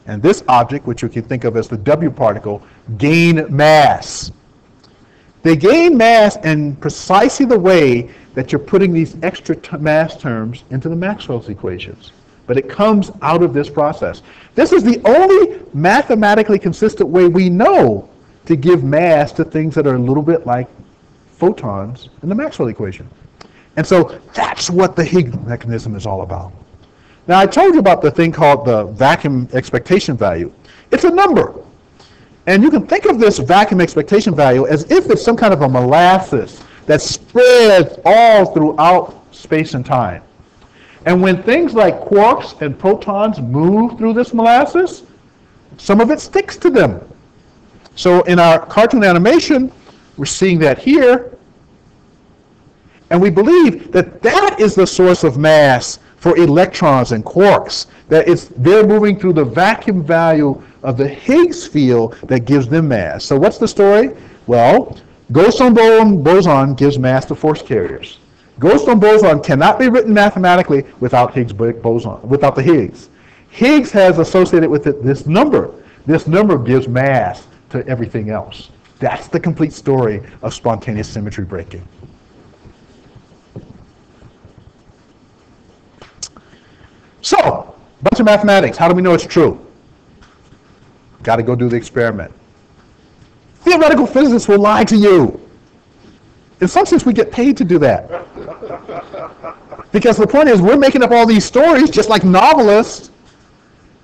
and this object, which we can think of as the W particle, gain mass. They gain mass in precisely the way that you're putting these extra mass terms into the Maxwell's equations. But it comes out of this process. This is the only mathematically consistent way we know to give mass to things that are a little bit like photons in the Maxwell equation. And so that's what the Higgs mechanism is all about. Now, I told you about the thing called the vacuum expectation value. It's a number. And you can think of this vacuum expectation value as if it's some kind of a molasses that spreads all throughout space and time. And when things like quarks and protons move through this molasses, some of it sticks to them. So in our cartoon animation, we're seeing that here. And we believe that that is the source of mass for electrons and quarks. That they're moving through the vacuum value of the Higgs field that gives them mass. So what's the story? Well, Goldstone boson gives mass to force carriers. Goldstone boson cannot be written mathematically without Higgs boson, without the Higgs. Higgs has associated with it this number. This number gives mass to everything else. That's the complete story of spontaneous symmetry breaking. So, bunch of mathematics. How do we know it's true? Got to go do the experiment. Theoretical physicists will lie to you. In some sense, we get paid to do that. Because the point is, we're making up all these stories just like novelists.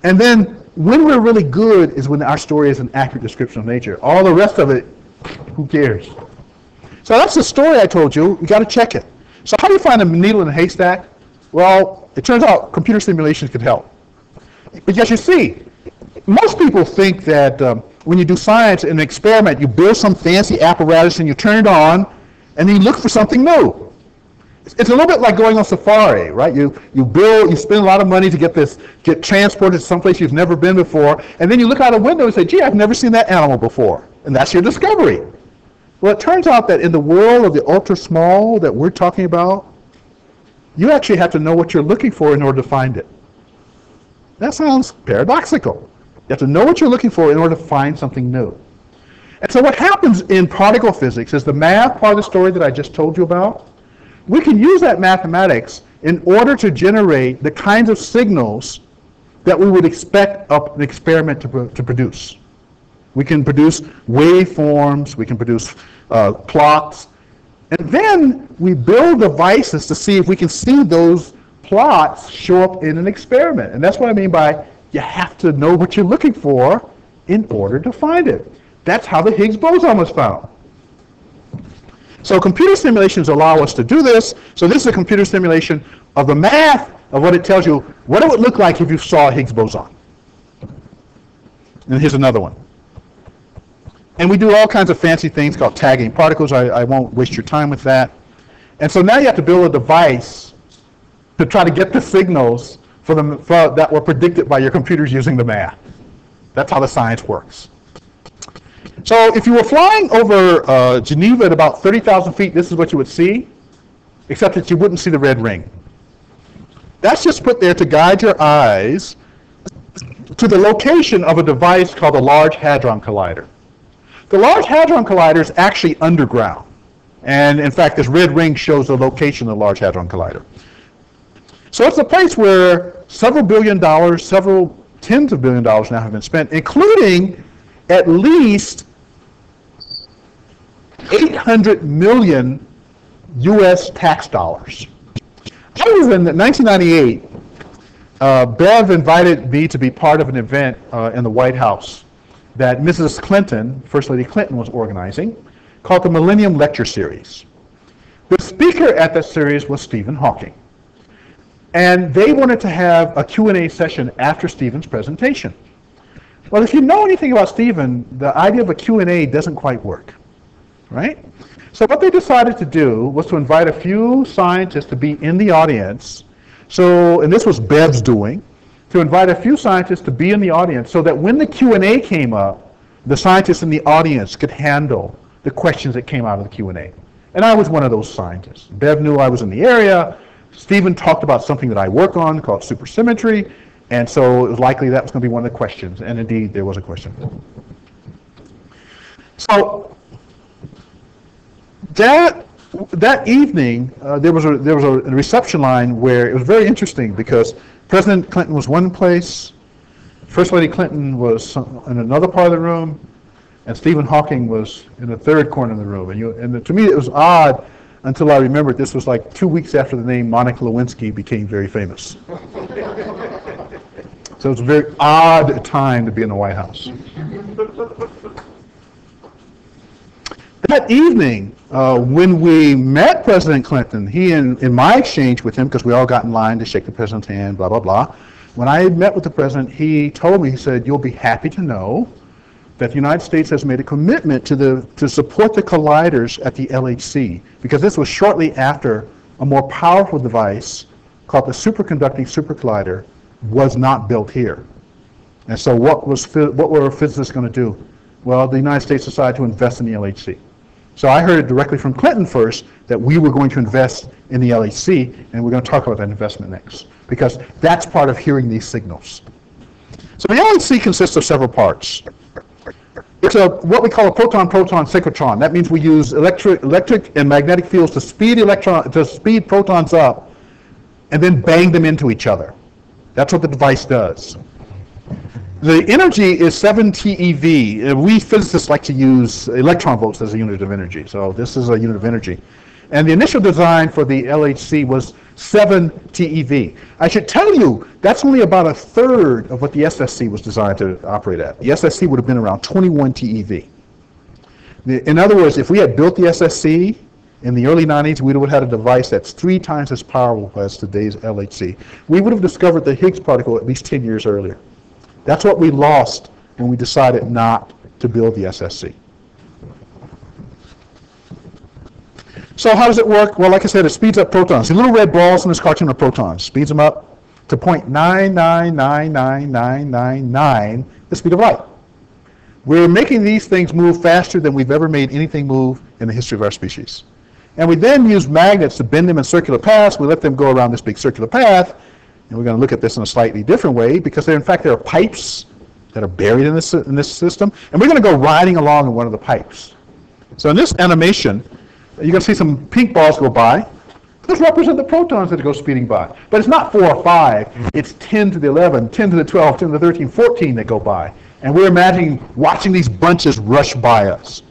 And then when we're really good is when our story is an accurate description of nature. All the rest of it, who cares? So that's the story I told you. You got to check it. So how do you find a needle in a haystack? Well, it turns out computer simulations could help. Because you see, most people think that when you do science in an experiment, you build some fancy apparatus and you turn it on, and then you look for something new. It's a little bit like going on safari, right? You spend a lot of money to get transported to someplace you've never been before, and then you look out a window and say, gee, I've never seen that animal before. And that's your discovery. Well, it turns out that in the world of the ultra small that we're talking about, you actually have to know what you're looking for in order to find it. That sounds paradoxical. You have to know what you're looking for in order to find something new. And so what happens in particle physics is the math part of the story that I just told you about, we can use that mathematics in order to generate the kinds of signals that we would expect an experiment to produce. We can produce waveforms, we can produce plots, and then we build devices to see if we can see those plots show up in an experiment. And that's what I mean by you have to know what you're looking for in order to find it. That's how the Higgs boson was found. So computer simulations allow us to do this. So this is a computer simulation of the math of what it tells you, what it would look like if you saw a Higgs boson. And here's another one. And we do all kinds of fancy things called tagging particles. I won't waste your time with that. And so now you have to build a device to try to get the signals that were predicted by your computers using the math. That's how the science works. So if you were flying over Geneva at about 30,000 feet, this is what you would see, except that you wouldn't see the red ring. That's just put there to guide your eyes to the location of a device called the Large Hadron Collider. The Large Hadron Collider is actually underground. And in fact, this red ring shows the location of the Large Hadron Collider. So it's a place where several billion dollars, several tens of billion dollars now have been spent, including at least 800 million U.S. tax dollars. I was in 1998. Bev invited me to be part of an event in the White House that Mrs. Clinton, First Lady Clinton, was organizing, called the Millennium Lecture Series. The speaker at that series was Stephen Hawking. And they wanted to have a Q&A session after Stephen's presentation. Well, if you know anything about Stephen, the idea of a Q&A doesn't quite work, right? So what they decided to do was to invite a few scientists to be in the audience. So, and this was Bev's doing, to invite a few scientists to be in the audience so that when the Q&A came up, the scientists in the audience could handle the questions that came out of the Q&A. And I was one of those scientists. Bev knew I was in the area. Stephen talked about something that I work on called supersymmetry, and so it was likely that was going to be one of the questions, and indeed there was a question. So that evening, there was a reception line where it was very interesting because President Clinton was one place, First Lady Clinton was in another part of the room, and Stephen Hawking was in the third corner of the room. And to me, it was odd until I remembered this was like 2 weeks after the name Monica Lewinsky became very famous. So it was a very odd time to be in the White House. That evening, when we met President Clinton, he in my exchange with him, because we all got in line to shake the president's hand, blah, blah, blah. When I met with the president, he told me, he said, "You'll be happy to know that the United States has made a commitment to support the colliders at the LHC, because this was shortly after a more powerful device called the superconducting supercollider was not built here." And so what were physicists going to do? Well, the United States decided to invest in the LHC. So I heard it directly from Clinton first that we were going to invest in the LHC, and we're going to talk about that investment next, because that's part of hearing these signals. So the LHC consists of several parts. It's what we call a proton-proton synchrotron. That means we use electric and magnetic fields to speed protons up and then bang them into each other. That's what the device does. The energy is 7 TeV. We physicists like to use electron volts as a unit of energy, so this is a unit of energy. And the initial design for the LHC was 7 TeV. I should tell you, that's only about a third of what the SSC was designed to operate at. The SSC would have been around 21 TeV. In other words, if we had built the SSC in the early 90s, we would have had a device that's 3 times as powerful as today's LHC. We would have discovered the Higgs particle at least 10 years earlier. That's what we lost when we decided not to build the SSC. So how does it work? Well, like I said, it speeds up protons. The little red balls in this cartoon are protons. Speeds them up to 0.999999, the speed of light. We're making these things move faster than we've ever made anything move in the history of our species. And we then use magnets to bend them in circular paths. We let them go around this big circular path. And we're going to look at this in a slightly different way, because in fact there are pipes that are buried in this system. And we're going to go riding along in one of the pipes. So in this animation, you're going to see some pink balls go by. Those represent the protons that go speeding by. But it's not 4 or 5. It's 10 to the 11, 10 to the 12, 10 to the 13, 14 that go by. And we're imagining watching these bunches rush by us.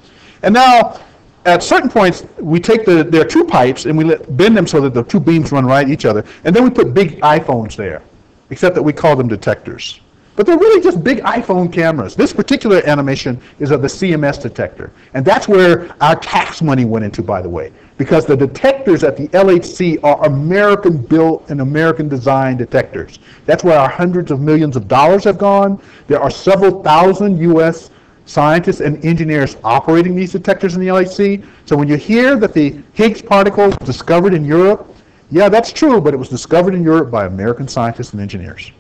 And now, at certain points, we take there are 2 pipes and we bend them so that the 2 beams run right at each other. And then we put big iPhones there, except that we call them detectors. But they're really just big iPhone cameras. This particular animation is of the CMS detector. And that's where our tax money went into, by the way, because the detectors at the LHC are American-built and American-designed detectors. That's where our hundreds of millions of dollars have gone. There are several thousand U.S. scientists and engineers operating these detectors in the LHC. So when you hear that the Higgs particle was discovered in Europe, yeah, that's true, but it was discovered in Europe by American scientists and engineers.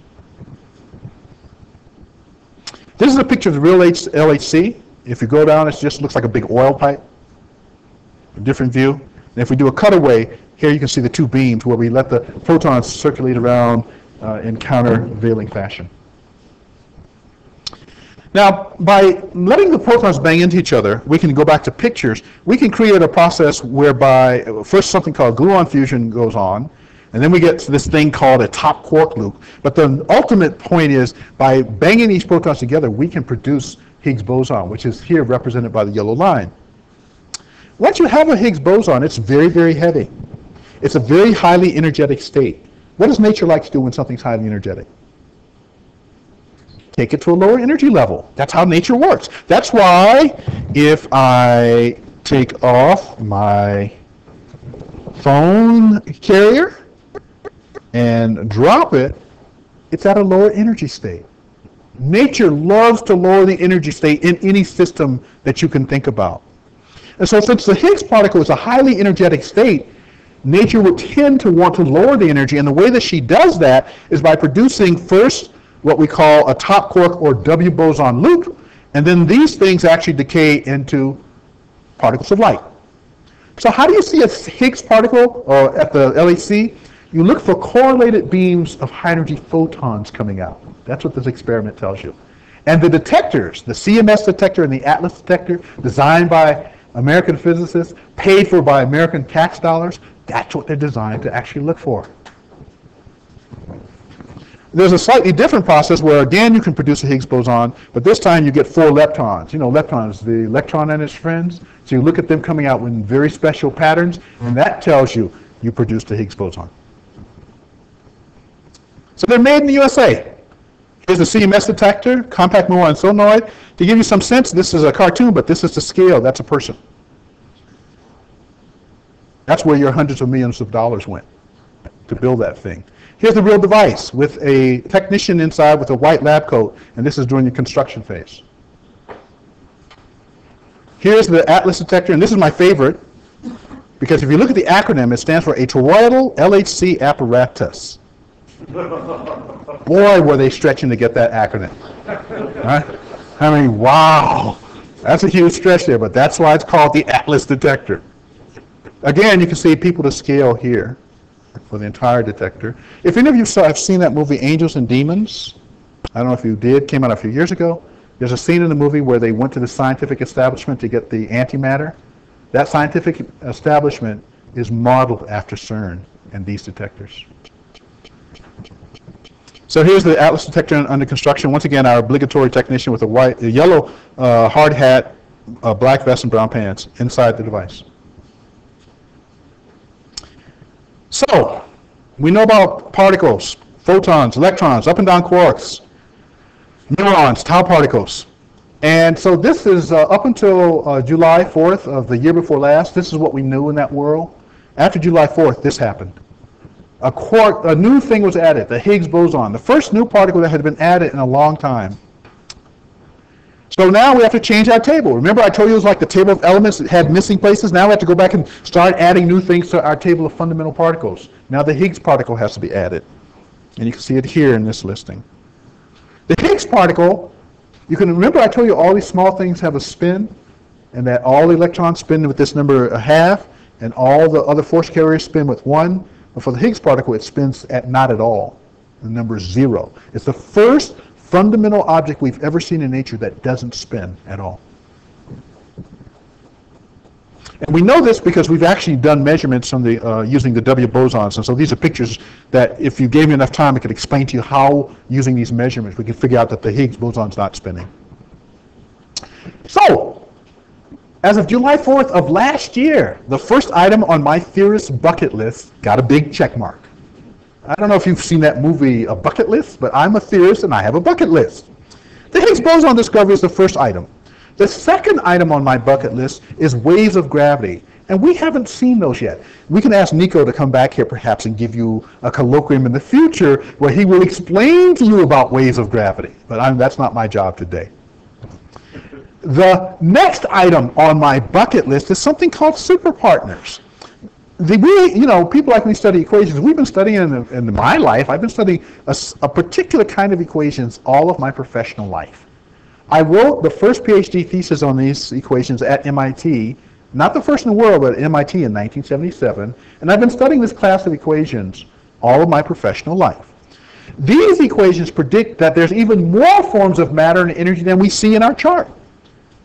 This is a picture of the real LHC. If you go down, it just looks like a big oil pipe. A different view. And if we do a cutaway, here you can see the 2 beams where we let the protons circulate around in countervailing fashion. Now, by letting the protons bang into each other, we can go back to pictures. We can create a process whereby first something called gluon fusion goes on, and then we get to this thing called a top quark loop. But the ultimate point is, by banging these protons together, we can produce Higgs boson, which is here represented by the yellow line. Once you have a Higgs boson, it's very, very heavy. It's a very highly energetic state. What does nature like to do when something's highly energetic? Take it to a lower energy level. That's how nature works. That's why if I take off my phone carrier and drop it, it's at a lower energy state. Nature loves to lower the energy state in any system that you can think about. And so since the Higgs particle is a highly energetic state, nature would tend to want to lower the energy, and the way that she does that is by producing first what we call a top quark or W boson loop, and then these things actually decay into particles of light. So how do you see a Higgs particle at the LHC? You look for correlated beams of high-energy photons coming out. That's what this experiment tells you. And the detectors, the CMS detector and the ATLAS detector, designed by American physicists, paid for by American tax dollars, that's what they're designed to actually look for. There's a slightly different process where, again, you can produce a Higgs boson, but this time you get 4 leptons. You know, leptons, the electron and its friends. So you look at them coming out in very special patterns, and that tells you you produced a Higgs boson. So they're made in the USA. Here's the CMS detector, compact muon solenoid. To give you some sense, this is a cartoon, but this is the scale. That's a person. That's where your hundreds of millions of dollars went to build that thing. Here's the real device with a technician inside with a white lab coat, and this is during the construction phase. Here's the ATLAS detector, and this is my favorite, because if you look at the acronym, it stands for a toroidal LHC apparatus. Boy, were they stretching to get that acronym. Right? I mean, wow. That's a huge stretch there, but that's why it's called the ATLAS detector. Again, you can see people to scale here for the entire detector. If any of you have seen that movie Angels and Demons, I don't know if you did, came out a few years ago. There's a scene in the movie where they went to the scientific establishment to get the antimatter. That scientific establishment is modeled after CERN and these detectors. So here's the ATLAS detector under construction. Once again, our obligatory technician with a yellow hard hat, black vest, and brown pants inside the device. So, we know about particles, photons, electrons, up and down quarks, neurons, tau particles. And so this is up until July 4th of the year before last, this is what we knew in that world. After July 4th, this happened. A new thing was added, the Higgs boson, the first new particle that had been added in a long time. So now we have to change our table. Remember I told you it was like the table of elements that had missing places? Now we have to go back and start adding new things to our table of fundamental particles. Now the Higgs particle has to be added. And you can see it here in this listing. The Higgs particle, you can remember I told you all these small things have a spin, and that all the electrons spin with this number a half, and all the other force carriers spin with 1. But for the Higgs particle, it spins at not at all. The number is 0. It's the first fundamental object we've ever seen in nature that doesn't spin at all. And we know this because we've actually done measurements on the, using the W bosons. And so these are pictures that if you gave me enough time, I could explain to you how, using these measurements, we can figure out that the Higgs boson's not spinning. So, as of July 4th of last year, the first item on my theorist bucket list got a big check mark. I don't know if you've seen that movie, A Bucket List, but I'm a theorist and I have a bucket list. The Higgs boson discovery is the first item. The second item on my bucket list is waves of gravity, and we haven't seen those yet. We can ask Nico to come back here perhaps and give you a colloquium in the future where he will explain to you about waves of gravity, but that's not my job today. The next item on my bucket list is something called superpartners. People like me study equations. We've been studying in my life. I've been studying a particular kind of equations all of my professional life. I wrote the first PhD thesis on these equations at MIT, not the first in the world, but at MIT in 1977. And I've been studying this class of equations all of my professional life. These equations predict that there's even more forms of matter and energy than we see in our chart.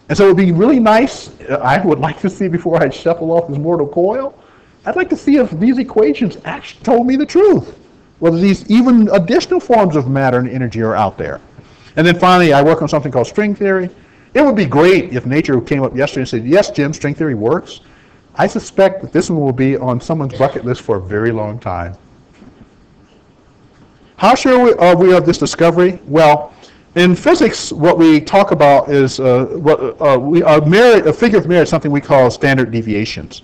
And so it would be really nice, I would like to see before I shuffle off this mortal coil, I'd like to see if these equations actually told me the truth, whether these even additional forms of matter and energy are out there. And then finally, I work on something called string theory. It would be great if nature came up yesterday and said, yes, Jim, string theory works. I suspect that this one will be on someone's bucket list for a very long time. How sure are we of this discovery? Well, in physics, what we talk about is a figure of merit is something we call standard deviations.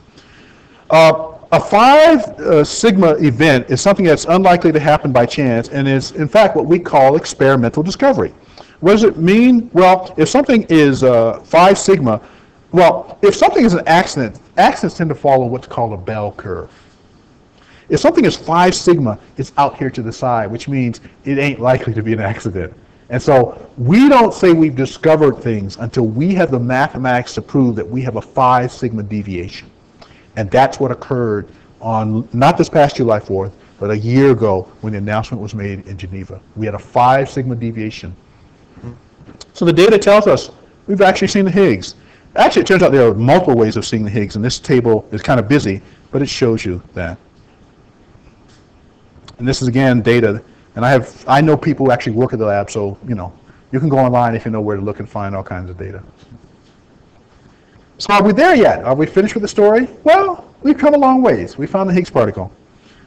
A 5 sigma event is something that's unlikely to happen by chance and is, in fact, what we call experimental discovery. What does it mean? Well, if something is 5 sigma, well, if something is an accident, accidents tend to follow what's called a bell curve. If something is 5 sigma, it's out here to the side, which means it ain't likely to be an accident. And so we don't say we've discovered things until we have the mathematics to prove that we have a 5 sigma deviation. And that's what occurred on, not this past July 4th, but a year ago when the announcement was made in Geneva. We had a 5 sigma deviation. So the data tells us we've actually seen the Higgs. Actually, it turns out there are multiple ways of seeing the Higgs, and this table is kind of busy, but it shows you that. And this is, again, data. And I know people who actually work at the lab, so, you can go online if you know where to look and find all kinds of data. So are we there yet? Are we finished with the story? Well, we've come a long ways. We found the Higgs particle.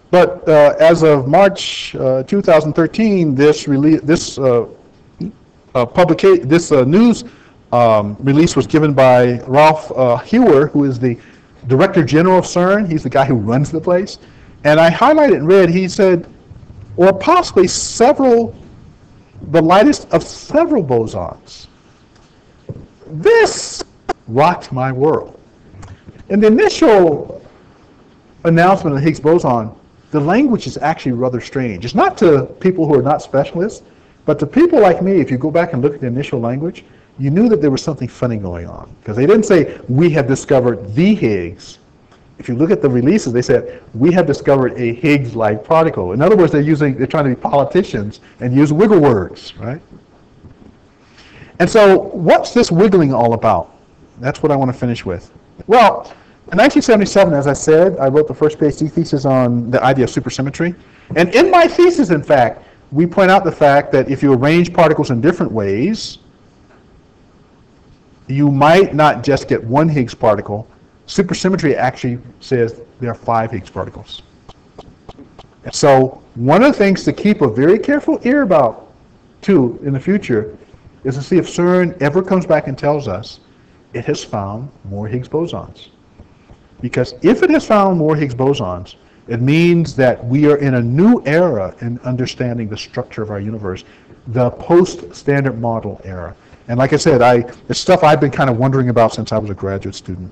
But as of March 2013, this news release was given by Ralph Hewer, who is the Director General of CERN. He's the guy who runs the place. And I highlighted in red, he said, or possibly the lightest of several bosons. This rocked my world. In the initial announcement of the Higgs boson, the language is actually rather strange. It's not to people who are not specialists, but to people like me, if you go back and look at the initial language, you knew that there was something funny going on. Because they didn't say, we have discovered the Higgs. If you look at the releases, they said, we have discovered a Higgs-like particle. In other words, they're trying to be politicians and use wiggle words, right? And so what's this wiggling all about? That's what I want to finish with. Well, in 1977, as I said, I wrote the first PhD thesis on the idea of supersymmetry. And in my thesis, in fact, we point out the fact that if you arrange particles in different ways, you might not just get one Higgs particle. Supersymmetry actually says there are 5 Higgs particles. So one of the things to keep a very careful ear about, too, in the future, is to see if CERN ever comes back and tells us it has found more Higgs bosons. Because if it has found more Higgs bosons, it means that we are in a new era in understanding the structure of our universe, the post-Standard Model era. And like I said, it's stuff I've been kind of wondering about since I was a graduate student.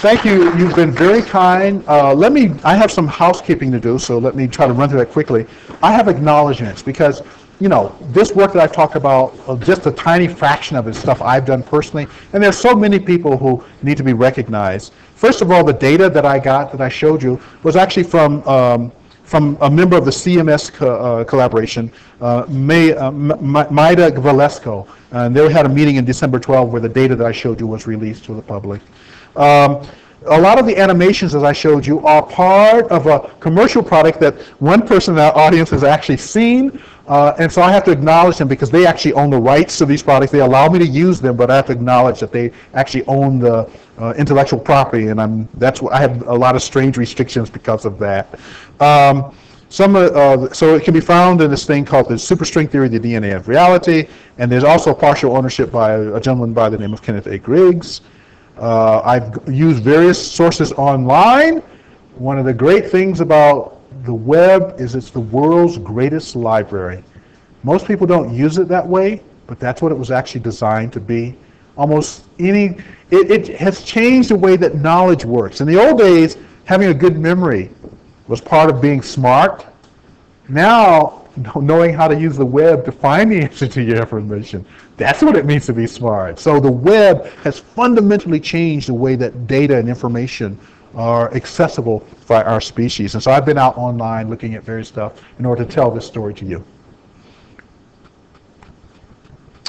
Thank you. You've been very kind. I have some housekeeping to do, so let me try to run through that quickly. I have acknowledgments because, this work that I've talked about, just a tiny fraction of it is stuff I've done personally, and there's so many people who need to be recognized. First of all, the data that I got, that I showed you, was actually from a member of the CMS collaboration, Maida Valesco. And they had a meeting in December 12 where the data that I showed you was released to the public. A lot of the animations, as I showed you, are part of a commercial product that one person in our audience has actually seen. And so I have to acknowledge them because they actually own the rights to these products. They allow me to use them, but I have to acknowledge that they actually own the intellectual property, and I have a lot of strange restrictions because of that. So it can be found in this thing called the Superstring Theory, the DNA of Reality, and there's also partial ownership by a gentleman by the name of Kenneth A. Griggs. I've used various sources online. One of the great things about the web is it's the world's greatest library. Most people don't use it that way, but that's what it was actually designed to be. almost any, it has changed the way that knowledge works. In the old days, having a good memory was part of being smart. Now, knowing how to use the web to find the answer to your information, that's what it means to be smart. So the web has fundamentally changed the way that data and information are accessible by our species. And so I've been out online looking at various stuff in order to tell this story to you.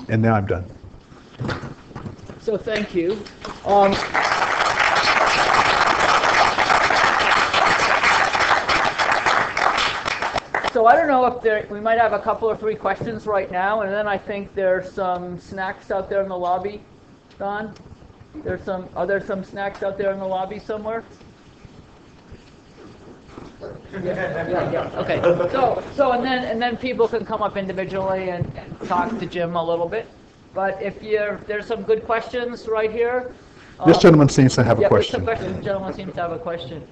And now I'm done. So thank you. So I don't know if we might have a couple or 3 questions right now, and then I think there's some snacks out there in the lobby. Don, are there some snacks out there in the lobby somewhere? Yeah. Okay. So and then people can come up individually and talk to Jim a little bit. But if there's some good questions right here. This gentleman seems to have a question. This gentleman seems to have a question.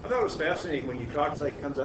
I thought it was fascinating when you talked, like, comes up